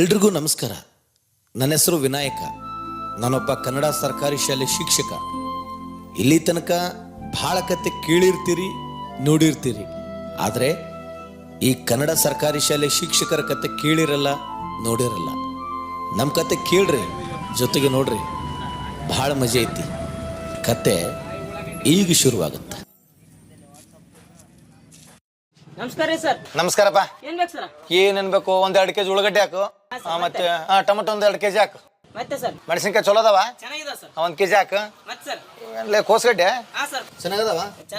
ಎಲ್ರಿಗೂ ನಮಸ್ಕಾರ. ನನ್ನ ಹೆಸರು ವಿನಾಯಕ. ನಾನೊಬ್ಬ ಕನ್ನಡ ಸರ್ಕಾರಿ ಶಾಲೆ ಶಿಕ್ಷಕ. ಇಲ್ಲಿ ತನಕ ಭಾಳ ಕತೆ ಕೇಳಿರ್ತೀರಿ, ನೋಡಿರ್ತೀರಿ. ಆದರೆ ಈ ಕನ್ನಡ ಸರ್ಕಾರಿ ಶಾಲೆ ಶಿಕ್ಷಕರ ಕತೆ ಕೇಳಿರಲ್ಲ, ನೋಡಿರಲ್ಲ. ನಮ್ಮ ಕತೆ ಕೇಳ್ರಿ, ಜೊತೆಗೆ ನೋಡ್ರಿ, ಭಾಳ ಮಜಾ ಐತಿ. ಕತೆ ಈಗ ಶುರುವಾಗುತ್ತೆ. ನಮಸ್ಕಾರ ರೀ ಸರ್. ನಮಸ್ಕಾರಪ್ಪ. ಏನ್ ಬೇಕು ಸರ್? ಏನ್ ಅನ್ಬೇಕು? ಒಂದ್ 2 ಕೆಜಿ ಉಳ್ಳಗಡ್ಡೆ ಹಾಕು, ಮತ್ತೆ ಟೊಮೆಟೊ ಒಂದ್ 2 ಕೆಜಿ ಹಾಕು. ಮತ್ತೆ ಸರ್ ಮೆಣಸಿನ್ಕಾಯಿ ಚಲೋ ಅದಾವ, ಚೆನ್ನಾಗಿದೆ ಸರ್. 1 ಕೆಜಿ ಹಾಕು. ಮತ್ತೆ ಸರ್ ಕೋಸ್ಗಡ್ಡೆ ಹಾ ಸರ್ ಚೆನ್ನಾಗದಾವ.